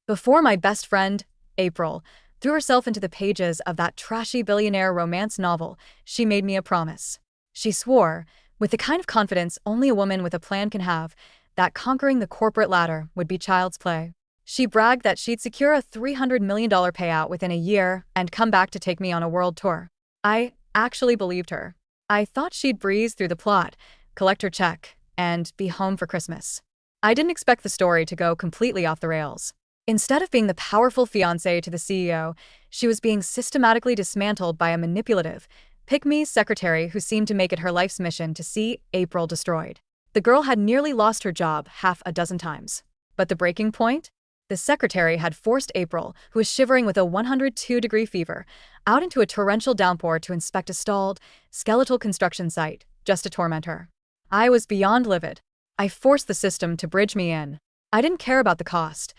Before my best friend, April, threw herself into the pages of that trashy billionaire romance novel, she made me a promise. She swore, with the kind of confidence only a woman with a plan can have, that conquering the corporate ladder would be child's play. She bragged that she'd secure a $300 million payout within a year and come back to take me on a world tour. I actually believed her. I thought she'd breeze through the plot, collect her check, and be home for Christmas. I didn't expect the story to go completely off the rails. Instead of being the powerful fiancée to the CEO, she was being systematically dismantled by a manipulative, pick-me secretary who seemed to make it her life's mission to see April destroyed. The girl had nearly lost her job half a dozen times. But the breaking point? The secretary had forced April, who was shivering with a 102-degree fever, out into a torrential downpour to inspect a stalled, skeletal construction site, just to torment her. I was beyond livid. I forced the system to bridge me in. I didn't care about the cost.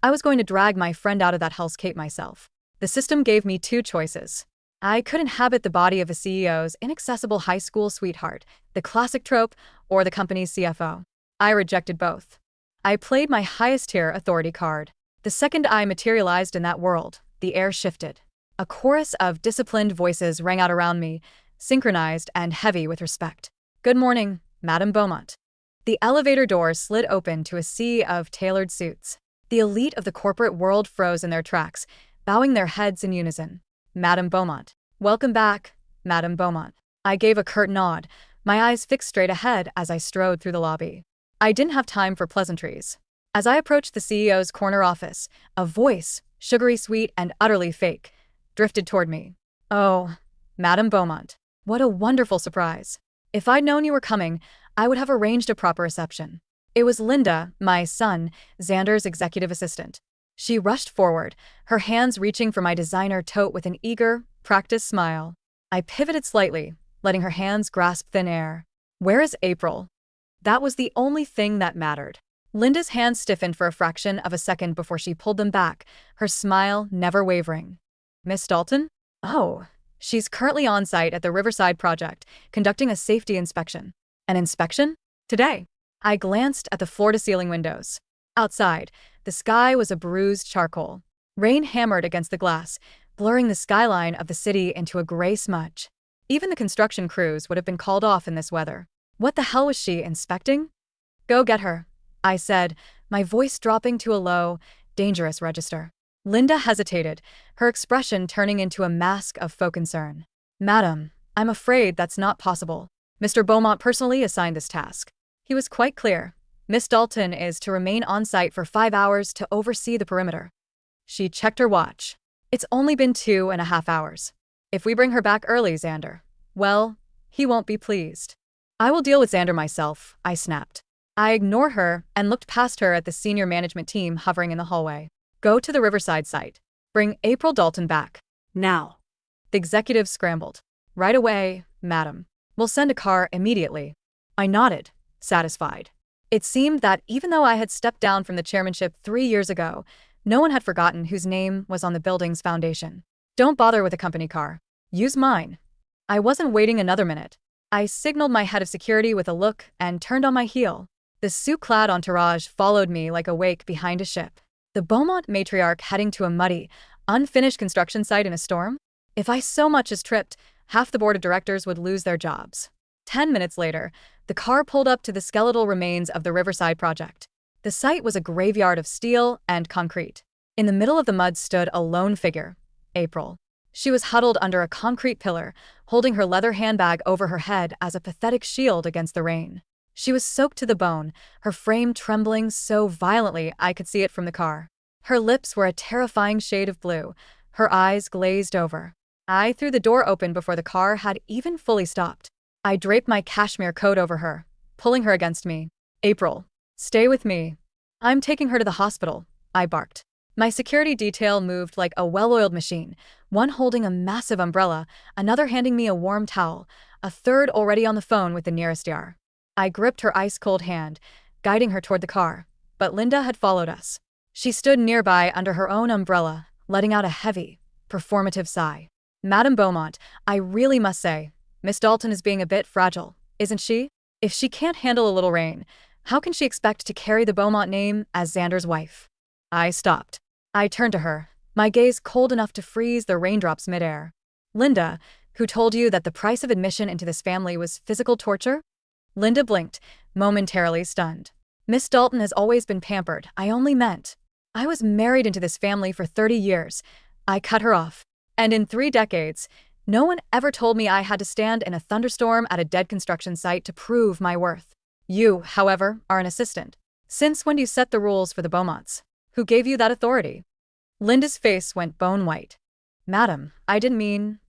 I was going to drag my friend out of that hellscape myself. The system gave me two choices. I could inhabit the body of a CEO's inaccessible high school sweetheart, the classic trope, or the company's CFO. I rejected both. I played my highest-tier authority card. The second I materialized in that world, the air shifted. A chorus of disciplined voices rang out around me, synchronized and heavy with respect. "Good morning, Madame Beaumont." The elevator door slid open to a sea of tailored suits. The elite of the corporate world froze in their tracks, bowing their heads in unison. "Madame Beaumont." "Welcome back, Madame Beaumont." I gave a curt nod, my eyes fixed straight ahead as I strode through the lobby. I didn't have time for pleasantries. As I approached the CEO's corner office, a voice, sugary sweet and utterly fake, drifted toward me. "Oh, Madame Beaumont. What a wonderful surprise. If I'd known you were coming, I would have arranged a proper reception." It was Linda, my son, Xander's executive assistant. She rushed forward, her hands reaching for my designer tote with an eager, practiced smile. I pivoted slightly, letting her hands grasp thin air. "Where is April?" That was the only thing that mattered. Linda's hands stiffened for a fraction of a second before she pulled them back, her smile never wavering. "Miss Dalton? Oh, she's currently on site at the Riverside project, conducting a safety inspection." "An inspection? Today?" I glanced at the floor-to-ceiling windows. Outside, the sky was a bruised charcoal. Rain hammered against the glass, blurring the skyline of the city into a gray smudge. Even the construction crews would have been called off in this weather. What the hell was she inspecting? "Go get her," I said, my voice dropping to a low, dangerous register. Linda hesitated, her expression turning into a mask of faux concern. "Madam, I'm afraid that's not possible. Mr. Beaumont personally assigned this task. He was quite clear. Miss Dalton is to remain on site for 5 hours to oversee the perimeter." She checked her watch. "It's only been 2.5 hours. If we bring her back early, Xander, well, he won't be pleased." "I will deal with Xander myself," I snapped. I ignored her and looked past her at the senior management team hovering in the hallway. "Go to the Riverside site. Bring April Dalton back. Now." The executive scrambled. "Right away, madam. We'll send a car immediately." I nodded, satisfied. It seemed that even though I had stepped down from the chairmanship 3 years ago, no one had forgotten whose name was on the building's foundation. "Don't bother with a company car. Use mine." I wasn't waiting another minute. I signaled my head of security with a look and turned on my heel. The suit-clad entourage followed me like a wake behind a ship. The Beaumont matriarch heading to a muddy, unfinished construction site in a storm? If I so much as tripped, half the board of directors would lose their jobs. 10 minutes later, the car pulled up to the skeletal remains of the Riverside project. The site was a graveyard of steel and concrete. In the middle of the mud stood a lone figure, April. She was huddled under a concrete pillar, holding her leather handbag over her head as a pathetic shield against the rain. She was soaked to the bone, her frame trembling so violently I could see it from the car. Her lips were a terrifying shade of blue, her eyes glazed over. I threw the door open before the car had even fully stopped. I draped my cashmere coat over her, pulling her against me. "April, stay with me. I'm taking her to the hospital," I barked. My security detail moved like a well-oiled machine, one holding a massive umbrella, another handing me a warm towel, a third already on the phone with the nearest ER. I gripped her ice-cold hand, guiding her toward the car, but Linda had followed us. She stood nearby under her own umbrella, letting out a heavy, performative sigh. "Madame Beaumont, I really must say, Miss Dalton is being a bit fragile, isn't she? If she can't handle a little rain, how can she expect to carry the Beaumont name as Xander's wife?" I stopped. I turned to her, my gaze cold enough to freeze the raindrops midair. Linda, who told you that the price of admission into this family was physical torture? Linda blinked, momentarily stunned. Miss Dalton has always been pampered. I only meant I was married into this family for 30 years. I cut her off. And in 3 decades, no one ever told me I had to stand in a thunderstorm at a dead construction site to prove my worth. You, however, are an assistant. Since when do you set the rules for the Beaumonts? Who gave you that authority? Linda's face went bone white. Madam, I didn't mean…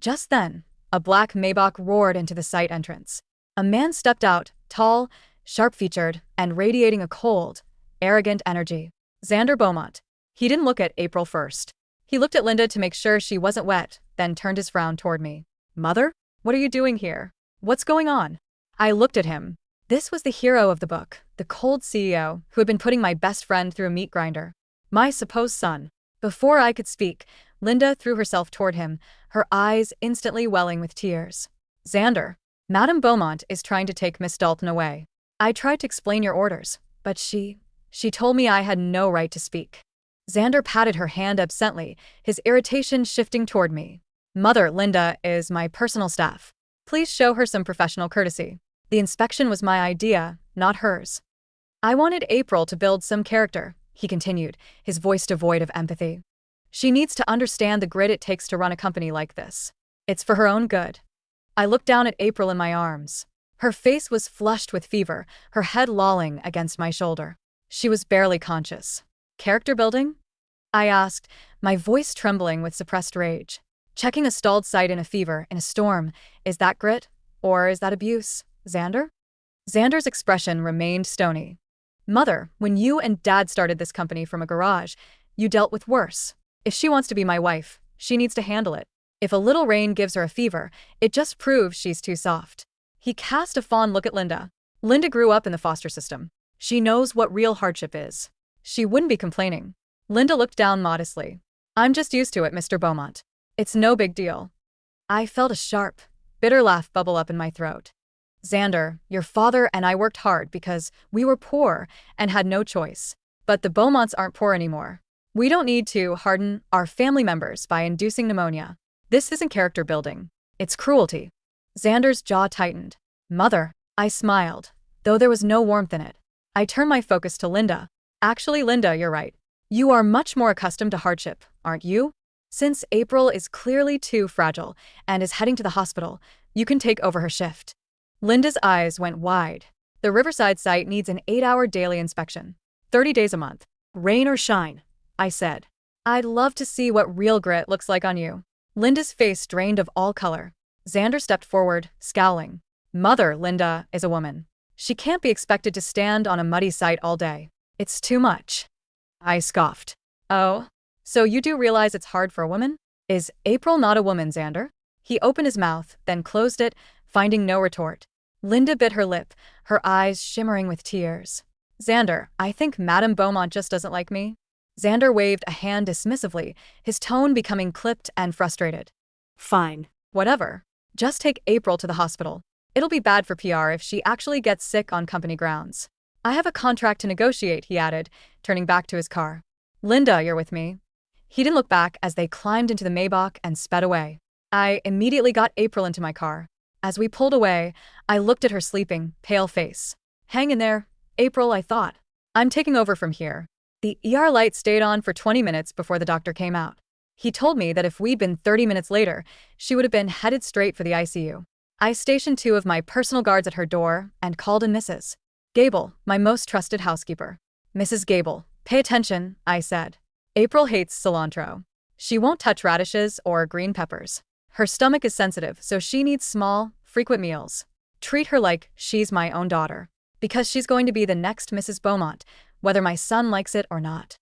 Just then, a black Maybach roared into the site entrance. A man stepped out, tall, sharp-featured, and radiating a cold, arrogant energy. Xander Beaumont. He didn't look at April first. He looked at Linda to make sure she wasn't wet, then turned his frown toward me. Mother? What are you doing here? What's going on? I looked at him. This was the hero of the book, the cold CEO who had been putting my best friend through a meat grinder. My supposed son. Before I could speak, Linda threw herself toward him, her eyes instantly welling with tears. Xander, Madame Beaumont is trying to take Miss Dalton away. I tried to explain your orders, but she told me I had no right to speak. Xander patted her hand absently, his irritation shifting toward me. Mother, Linda is my personal staff. Please show her some professional courtesy. The inspection was my idea, not hers. I wanted April to build some character, he continued, his voice devoid of empathy. She needs to understand the grit it takes to run a company like this. It's for her own good. I looked down at April in my arms. Her face was flushed with fever, her head lolling against my shoulder. She was barely conscious. Character building? I asked, my voice trembling with suppressed rage. Checking a stalled site in a fever, in a storm, is that grit? Or is that abuse, Xander? Xander's expression remained stony. Mother, when you and Dad started this company from a garage, you dealt with worse. If she wants to be my wife, she needs to handle it. If a little rain gives her a fever, it just proves she's too soft. He cast a fond look at Linda. Linda grew up in the foster system. She knows what real hardship is. She wouldn't be complaining. Linda looked down modestly. I'm just used to it, Mr. Beaumont. It's no big deal. I felt a sharp, bitter laugh bubble up in my throat. Xander, your father and I worked hard because we were poor and had no choice. But the Beaumonts aren't poor anymore. We don't need to harden our family members by inducing pneumonia. This isn't character building. It's cruelty. Xander's jaw tightened. Mother, I smiled, though there was no warmth in it. I turned my focus to Linda. Actually, Linda, you're right. You are much more accustomed to hardship, aren't you? Since April is clearly too fragile and is heading to the hospital, you can take over her shift. Linda's eyes went wide. The Riverside site needs an 8-hour daily inspection. 30 days a month. Rain or shine, I said. I'd love to see what real grit looks like on you. Linda's face drained of all color. Xander stepped forward, scowling. Mother, Linda is a woman. She can't be expected to stand on a muddy site all day. It's too much. I scoffed. Oh, so you do realize it's hard for a woman? Is April not a woman, Xander? He opened his mouth, then closed it, finding no retort. Linda bit her lip, her eyes shimmering with tears. Xander, I think Madame Beaumont just doesn't like me. Xander waved a hand dismissively, his tone becoming clipped and frustrated. Fine. Whatever. Just take April to the hospital. It'll be bad for PR if she actually gets sick on company grounds. I have a contract to negotiate, he added, turning back to his car. Linda, you're with me. He didn't look back as they climbed into the Maybach and sped away. I immediately got April into my car. As we pulled away, I looked at her sleeping, pale face. Hang in there, April, I thought. I'm taking over from here. The ER light stayed on for 20 minutes before the doctor came out. He told me that if we'd been 30 minutes later, she would have been headed straight for the ICU. I stationed 2 of my personal guards at her door and called in Mrs. Gable, my most trusted housekeeper. Mrs. Gable, pay attention, I said. April hates cilantro. She won't touch radishes or green peppers. Her stomach is sensitive, so she needs small, frequent meals. Treat her like she's my own daughter. Because she's going to be the next Mrs. Beaumont, whether my son likes it or not.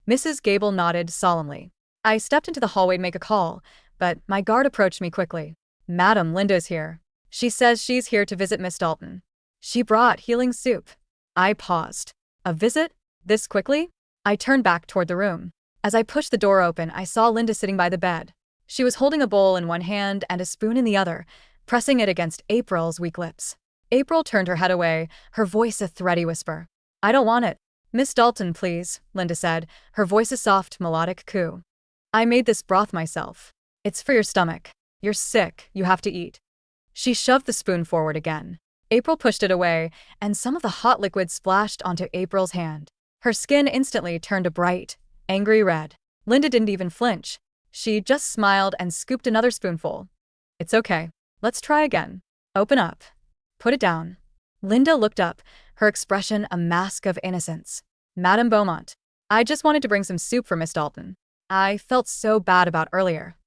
Mrs. Gable nodded solemnly. I stepped into the hallway to make a call, but my guard approached me quickly. Madam, Linda is here. She says she's here to visit Miss Dalton. She brought healing soup. I paused. A visit? This quickly? I turned back toward the room. As I pushed the door open, I saw Linda sitting by the bed. She was holding a bowl in one hand and a spoon in the other, pressing it against April's weak lips. April turned her head away, her voice a thready whisper. I don't want it. Miss Dalton, please, Linda said, her voice a soft, melodic coo. I made this broth myself. It's for your stomach. You're sick, you have to eat. She shoved the spoon forward again. April pushed it away, and some of the hot liquid splashed onto April's hand. Her skin instantly turned a bright, angry red. Linda didn't even flinch. She just smiled and scooped another spoonful. It's okay. Let's try again. Open up. Put it down. Linda looked up, her expression a mask of innocence. Madame Beaumont, I just wanted to bring some soup for Miss Dalton. I felt so bad about earlier.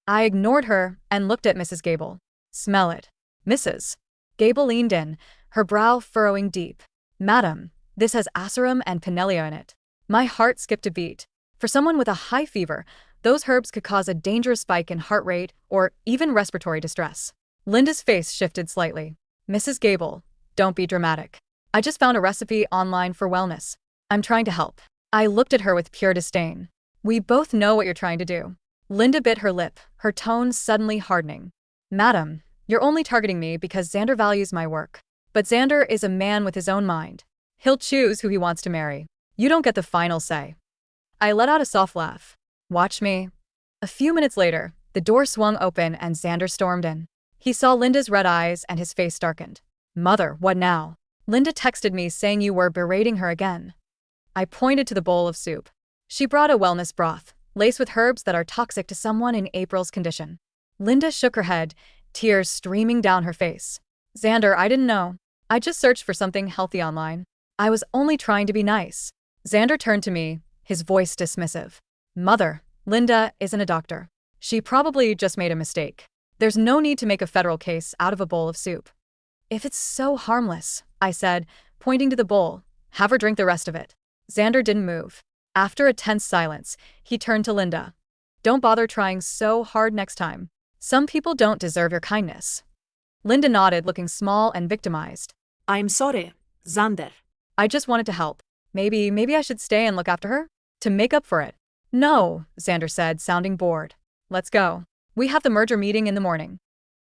I ignored her and looked at Mrs. Gable. Smell it. Mrs. Gable leaned in, her brow furrowing deep. Madam, this has asarum and pinelia in it. My heart skipped a beat. For someone with a high fever, those herbs could cause a dangerous spike in heart rate or even respiratory distress. Linda's face shifted slightly. Mrs. Gable, don't be dramatic. I just found a recipe online for wellness. I'm trying to help. I looked at her with pure disdain. We both know what you're trying to do. Linda bit her lip, her tone suddenly hardening. Madam, you're only targeting me because Xander values my work. But Xander is a man with his own mind. He'll choose who he wants to marry. You don't get the final say. I let out a soft laugh. Watch me. A few minutes later, the door swung open and Xander stormed in. He saw Linda's red eyes and his face darkened. Mother, what now? Linda texted me saying you were berating her again. I pointed to the bowl of soup. She brought a wellness broth, laced with herbs that are toxic to someone in April's condition. Linda shook her head, tears streaming down her face. Xander, I didn't know. I just searched for something healthy online. I was only trying to be nice. Xander turned to me, his voice dismissive. Mother, Linda isn't a doctor. She probably just made a mistake. There's no need to make a federal case out of a bowl of soup. If it's so harmless, I said, pointing to the bowl, have her drink the rest of it. Xander didn't move. After a tense silence, he turned to Linda. Don't bother trying so hard next time. Some people don't deserve your kindness. Linda nodded, looking small and victimized. I'm sorry, Xander. I just wanted to help. Maybe I should stay and look after her? To make up for it. No, Xander said, sounding bored. Let's go. We have the merger meeting in the morning.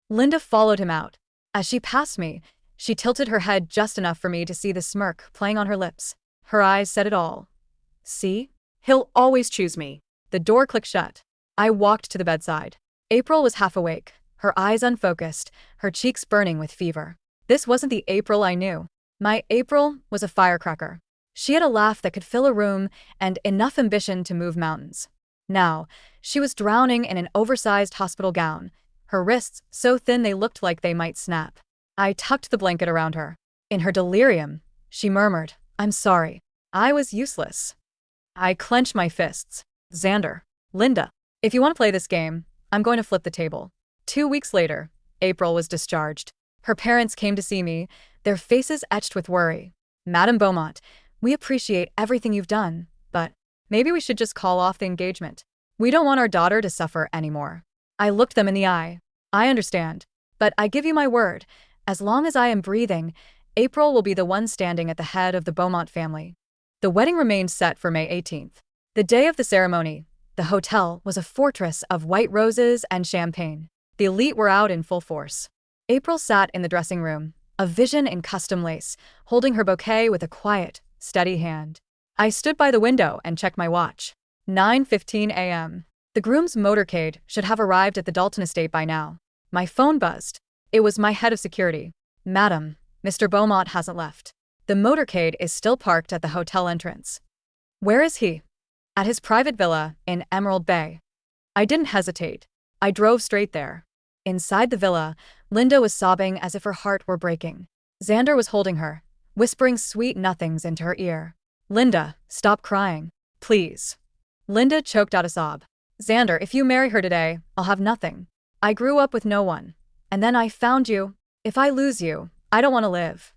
Linda followed him out. As she passed me, she tilted her head just enough for me to see the smirk playing on her lips. Her eyes said it all. See? He'll always choose me. The door clicked shut. I walked to the bedside. April was half awake, her eyes unfocused, her cheeks burning with fever. This wasn't the April I knew. My April was a firecracker. She had a laugh that could fill a room and enough ambition to move mountains. Now, she was drowning in an oversized hospital gown, her wrists so thin they looked like they might snap. I tucked the blanket around her. In her delirium, she murmured, I'm sorry. I was useless. I clenched my fists. Xander, Linda, if you want to play this game, I'm going to flip the table. 2 weeks later, April was discharged. Her parents came to see me, their faces etched with worry. Madame Beaumont, we appreciate everything you've done, but maybe we should just call off the engagement. We don't want our daughter to suffer anymore. I looked them in the eye. I understand, but I give you my word, as long as I am breathing, April will be the one standing at the head of the Beaumont family. The wedding remained set for May 18th. The day of the ceremony, the hotel was a fortress of white roses and champagne. The elite were out in full force. April sat in the dressing room, a vision in custom lace, holding her bouquet with a quiet, steady hand. I stood by the window and checked my watch. 9:15 a.m. The groom's motorcade should have arrived at the Dalton estate by now. My phone buzzed. It was my head of security. Madam, Mr. Beaumont hasn't left. The motorcade is still parked at the hotel entrance. Where is he? At his private villa in Emerald Bay. I didn't hesitate. I drove straight there. Inside the villa, Linda was sobbing as if her heart were breaking. Xander was holding her, whispering sweet nothings into her ear. Linda, stop crying. Please. Linda choked out a sob. Xander, if you marry her today, I'll have nothing. I grew up with no one. And then I found you. If I lose you, I don't want to live.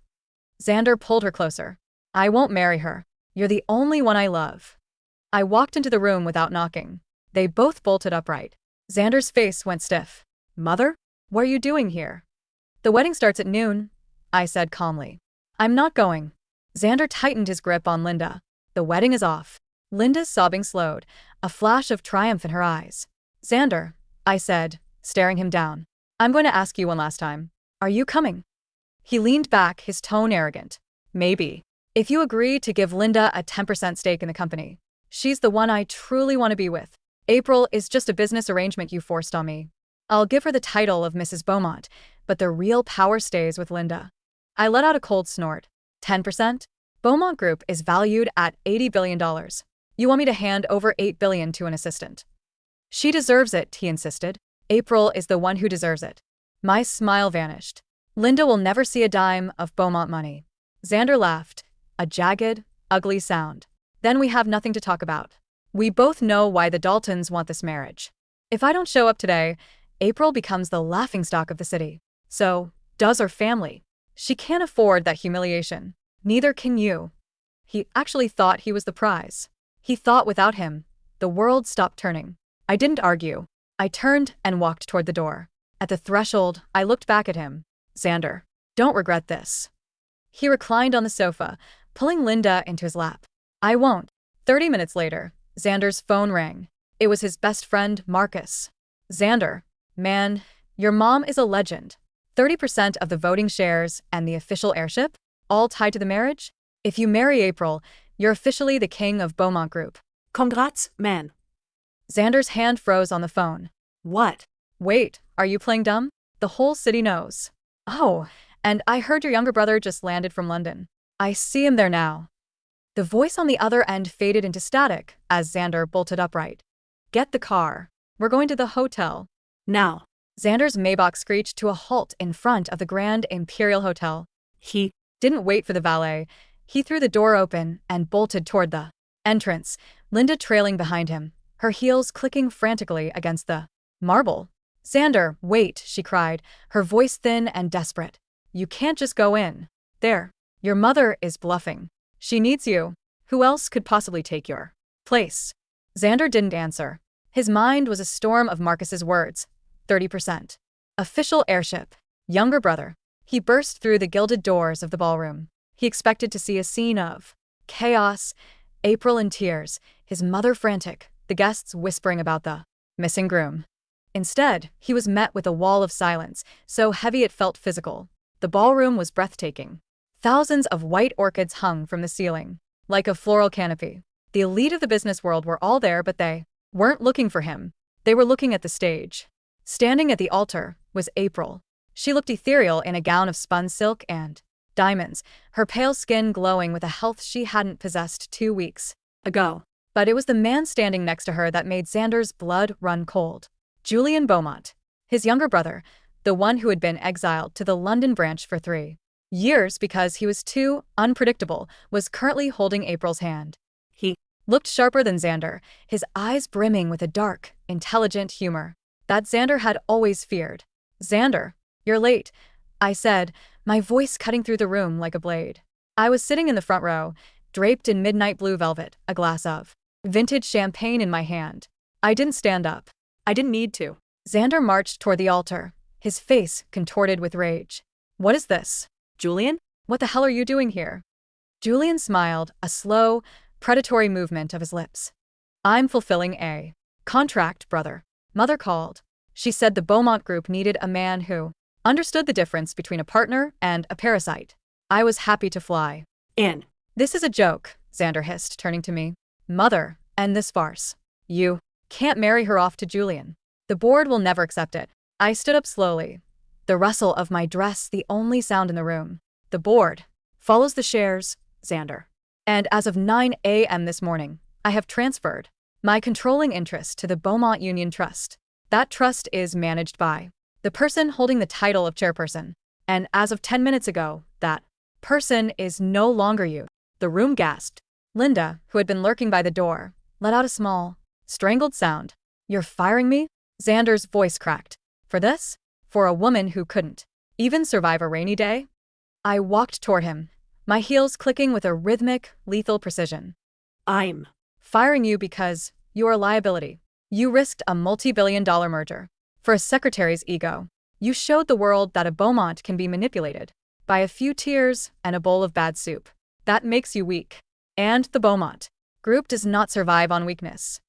Xander pulled her closer. I won't marry her. You're the only one I love. I walked into the room without knocking. They both bolted upright. Xander's face went stiff. Mother? What are you doing here? The wedding starts at noon, I said calmly. I'm not going. Xander tightened his grip on Linda. The wedding is off. Linda's sobbing slowed, a flash of triumph in her eyes. Xander, I said, staring him down. I'm going to ask you one last time. Are you coming? He leaned back, his tone arrogant. Maybe. If you agree to give Linda a 10% stake in the company, she's the one I truly want to be with. April is just a business arrangement you forced on me. I'll give her the title of Mrs. Beaumont, but the real power stays with Linda. I let out a cold snort. 10%? Beaumont Group is valued at $80 billion. You want me to hand over $8 billion to an assistant? She deserves it, he insisted. April is the one who deserves it. My smile vanished. Linda will never see a dime of Beaumont money. Xander laughed, a jagged, ugly sound. Then we have nothing to talk about. We both know why the Daltons want this marriage. If I don't show up today, April becomes the laughingstock of the city. So, does her family. She can't afford that humiliation. Neither can you. He actually thought he was the prize. He thought without him, the world stopped turning. I didn't argue. I turned and walked toward the door. At the threshold, I looked back at him. Xander, don't regret this. He reclined on the sofa, pulling Linda into his lap. I won't. 30 minutes later, Xander's phone rang. It was his best friend, Marcus. Xander, man, your mom is a legend. 30% of the voting shares and the official heirship, all tied to the marriage? If you marry April, you're officially the king of Beaumont Group. Congrats, man. Xander's hand froze on the phone. What? Wait, are you playing dumb? The whole city knows. Oh, and I heard your younger brother just landed from London. I see him there now. The voice on the other end faded into static as Xander bolted upright. Get the car. We're going to the hotel. Now. Xander's Maybach screeched to a halt in front of the Grand Imperial Hotel. He didn't wait for the valet. He threw the door open and bolted toward the entrance, Linda trailing behind him, her heels clicking frantically against the marble. Xander, wait, she cried, her voice thin and desperate. You can't just go in. There. Your mother is bluffing. She needs you. Who else could possibly take your place? Xander didn't answer. His mind was a storm of Marcus's words. 30%. Official heirship. Younger brother. He burst through the gilded doors of the ballroom. He expected to see a scene of chaos, April in tears, his mother frantic, the guests whispering about the missing groom. Instead, he was met with a wall of silence, so heavy it felt physical. The ballroom was breathtaking. Thousands of white orchids hung from the ceiling, like a floral canopy. The elite of the business world were all there, but they weren't looking for him. They were looking at the stage. Standing at the altar was April. She looked ethereal in a gown of spun silk and diamonds, her pale skin glowing with a health she hadn't possessed 2 weeks ago. But it was the man standing next to her that made Xander's blood run cold. Julian Beaumont, his younger brother, the one who had been exiled to the London branch for 3 years because he was too unpredictable, was currently holding April's hand. He looked sharper than Xander, his eyes brimming with a dark, intelligent humor that Xander had always feared. Xander, you're late, I said, my voice cutting through the room like a blade. I was sitting in the front row, draped in midnight blue velvet, a glass of vintage champagne in my hand. I didn't stand up. I didn't need to. Xander marched toward the altar, his face contorted with rage. What is this? Julian? What the hell are you doing here? Julian smiled, a slow, predatory movement of his lips. I'm fulfilling a contract, brother. Mother called. She said the Beaumont Group needed a man who understood the difference between a partner and a parasite. I was happy to fly in. This is a joke, Xander hissed, turning to me. Mother, end this farce. You can't marry her off to Julian. The board will never accept it. I stood up slowly, the rustle of my dress the only sound in the room. The board follows the shares, Xander. And as of 9 a.m. this morning, I have transferred my controlling interest to the Beaumont Union Trust. That trust is managed by the person holding the title of chairperson. And as of 10 minutes ago, that person is no longer you. The room gasped. Linda, who had been lurking by the door, let out a small, strangled sound. You're firing me? Xander's voice cracked. For this? For a woman who couldn't even survive a rainy day? I walked toward him, my heels clicking with a rhythmic, lethal precision. I'm firing you because you're a liability. You risked a multi-billion-dollar merger. For a secretary's ego, you showed the world that a Beaumont can be manipulated by a few tears and a bowl of bad soup. That makes you weak. And the Beaumont Group does not survive on weakness.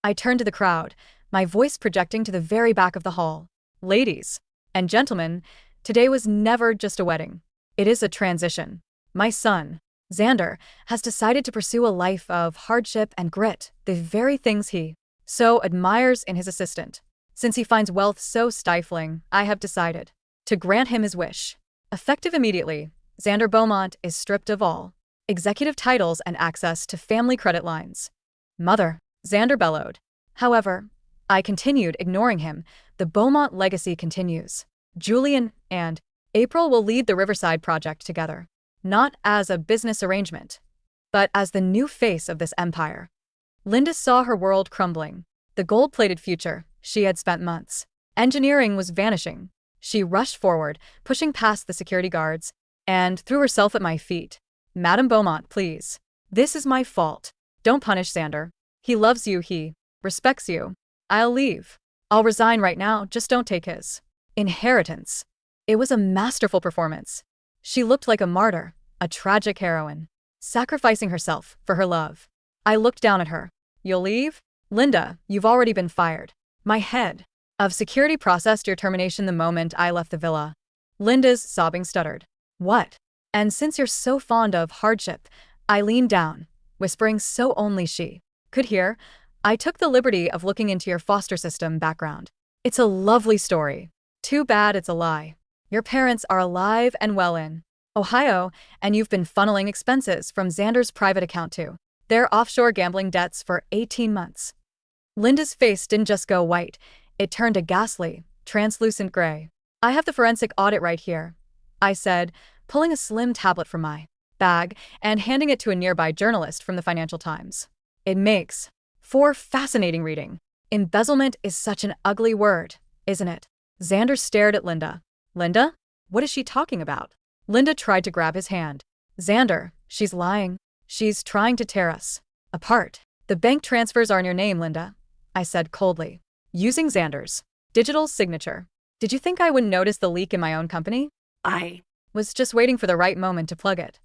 I turned to the crowd, my voice projecting to the very back of the hall. Ladies and gentlemen, today was never just a wedding. It is a transition. My son, Xander has decided to pursue a life of hardship and grit, the very things he so admires in his assistant. Since he finds wealth so stifling, I have decided to grant him his wish. Effective immediately, Xander Beaumont is stripped of all executive titles and access to family credit lines. Mother, Xander bellowed. However, I continued ignoring him. The Beaumont legacy continues. Julian and April will lead the Riverside project together, not as a business arrangement, but as the new face of this empire. Linda saw her world crumbling. The gold-plated future she had spent months engineering was vanishing. She rushed forward, pushing past the security guards, and threw herself at my feet. Madame Beaumont, please. This is my fault. Don't punish Xander. He loves you, he respects you. I'll leave. I'll resign right now, just don't take his inheritance. It was a masterful performance. She looked like a martyr, a tragic heroine, sacrificing herself for her love. I looked down at her. You'll leave? Linda, you've already been fired. My head of security processed your termination the moment I left the villa. Linda's sobbing stuttered. What? And since you're so fond of hardship, I leaned down, whispering so only she could hear. I took the liberty of looking into your foster system background. It's a lovely story. Too bad it's a lie. Your parents are alive and well in Ohio, and you've been funneling expenses from Xander's private account to their offshore gambling debts for 18 months. Linda's face didn't just go white, it turned a ghastly, translucent gray. I have the forensic audit right here, I said, pulling a slim tablet from my bag and handing it to a nearby journalist from the Financial Times. It makes for fascinating reading. Embezzlement is such an ugly word, isn't it? Xander stared at Linda. Linda? What is she talking about? Linda tried to grab his hand. Xander, she's lying. She's trying to tear us apart. The bank transfers are in your name, Linda, I said coldly, using Xander's digital signature. Did you think I wouldn't notice the leak in my own company? I was just waiting for the right moment to plug it.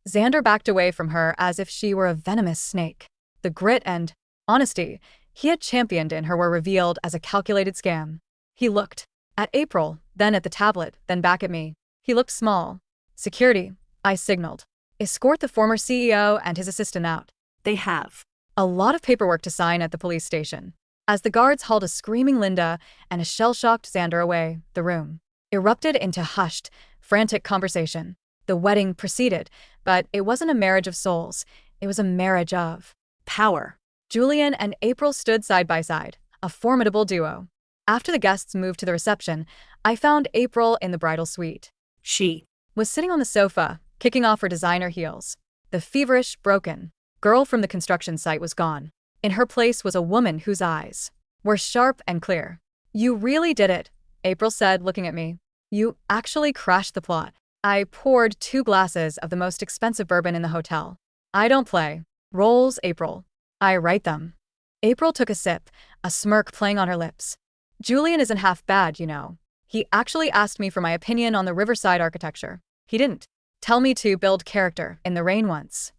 Xander backed away from her as if she were a venomous snake. The grit and honesty he had championed in her were revealed as a calculated scam. He looked at April, then at the tablet, then back at me. He looked small. Security, I signaled. Escort the former CEO and his assistant out. They have a lot of paperwork to sign at the police station. As the guards hauled a screaming Linda and a shell-shocked Xander away, the room erupted into hushed, frantic conversation. The wedding proceeded, but it wasn't a marriage of souls. It was a marriage of power. Julian and April stood side by side, a formidable duo. After the guests moved to the reception, I found April in the bridal suite. She was sitting on the sofa, kicking off her designer heels. The feverish, broken girl from the construction site was gone. In her place was a woman whose eyes were sharp and clear. You really did it, April said, looking at me. You actually crashed the plot. I poured 2 glasses of the most expensive bourbon in the hotel. I don't play roles, April. I write them. April took a sip, a smirk playing on her lips. Julian isn't half bad, you know. He actually asked me for my opinion on the Riverside architecture. He didn't tell me to build character in the rain once.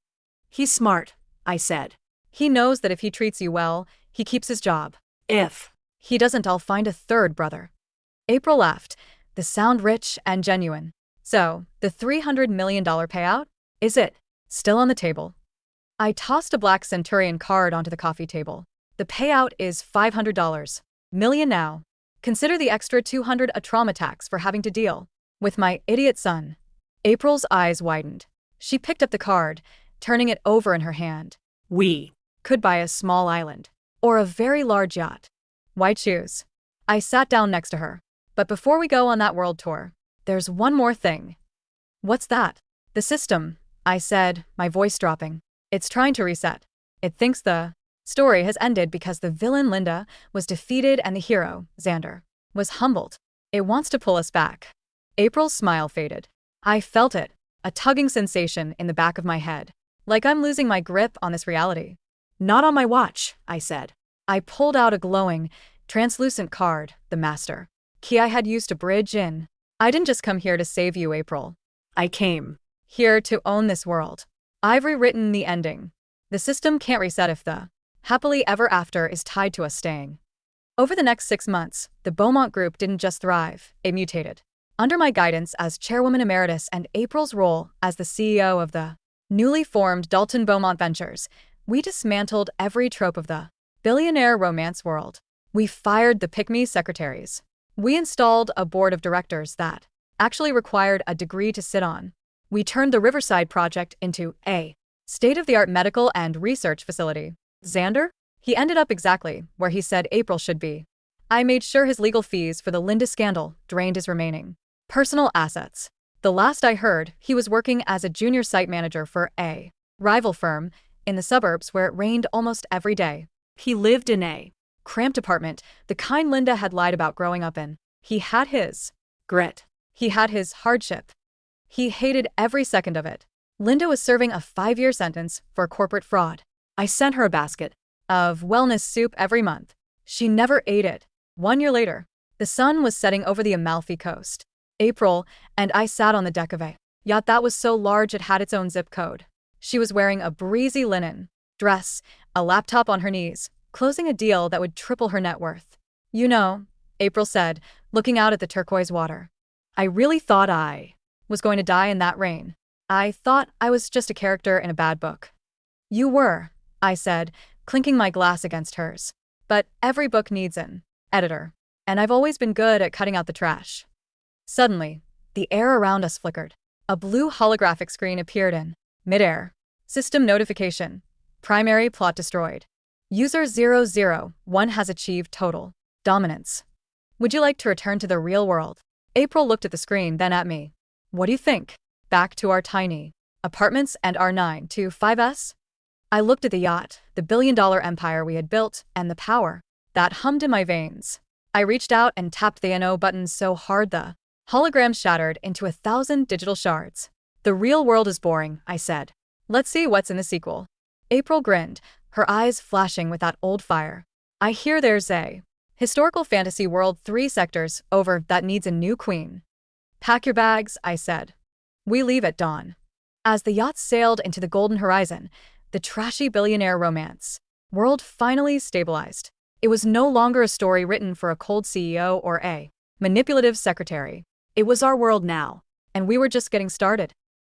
He's smart, I said. He knows that if he treats you well, he keeps his job. If he doesn't, I'll find a third brother. April laughed, the sound rich and genuine. So, the $300 million payout? Is it still on the table? I tossed a black Centurion card onto the coffee table. The payout is $500 million now. Consider the extra $200 a trauma tax for having to deal with my idiot son. April's eyes widened. She picked up the card, turning it over in her hand. We could buy a small island or a very large yacht. Why choose? I sat down next to her. But before we go on that world tour, there's one more thing. What's that? The system, I said, my voice dropping. It's trying to reset. It thinks the story has ended because the villain Linda was defeated and the hero, Xander, was humbled. It wants to pull us back. April's smile faded. I felt it, a tugging sensation in the back of my head, like I'm losing my grip on this reality. Not on my watch, I said. I pulled out a glowing, translucent card, the master key I had used to bridge in. I didn't just come here to save you, April. I came here to own this world. I've rewritten the ending. The system can't reset if the happily ever after is tied to us staying. Over the next 6 months, the Beaumont Group didn't just thrive, it mutated. Under my guidance as chairwoman emeritus and April's role as the CEO of the Newly formed Dalton Beaumont Ventures. We dismantled every trope of the billionaire romance world. We fired the pick-me secretaries. We installed a board of directors that actually required a degree to sit on. We turned the Riverside project into a state-of-the-art medical and research facility. Xander? He ended up exactly where he said April should be. I made sure his legal fees for the Linda scandal drained his remaining personal assets. The last I heard, he was working as a junior site manager for a rival firm in the suburbs where it rained almost every day. He lived in a Cramped apartment, the kind Linda had lied about growing up in. He had his grit. He had his hardship. He hated every second of it. Linda was serving a 5-year sentence for corporate fraud. I sent her a basket of wellness soup every month. She never ate it. 1 year later, the sun was setting over the Amalfi Coast. April and I sat on the deck of a yacht that was so large it had its own zip code. She was wearing a breezy linen dress, a laptop on her knees, closing a deal that would triple her net worth. You know, April said, looking out at the turquoise water. I really thought I was going to die in that rain. I thought I was just a character in a bad book. You were, I said, clinking my glass against hers. But every book needs an editor. And I've always been good at cutting out the trash. Suddenly, the air around us flickered. A blue holographic screen appeared in midair. System notification. Primary plot destroyed. User 001 has achieved total dominance. Would you like to return to the real world? April looked at the screen, then at me. What do you think? Back to our tiny apartments and our 9 to 5s? I looked at the yacht, the billion-dollar empire we had built, and the power that hummed in my veins. I reached out and tapped the NO button so hard the hologram shattered into 1,000 digital shards. The real world is boring, I said. Let's see what's in the sequel. April grinned, her eyes flashing with that old fire. I hear there's a historical fantasy world 3 sectors over that needs a new queen. Pack your bags, I said. We leave at dawn. As the yacht sailed into the golden horizon, the trashy billionaire romance world finally stabilized. It was no longer a story written for a cold CEO or a manipulative secretary. It was our world now. And we were just getting started.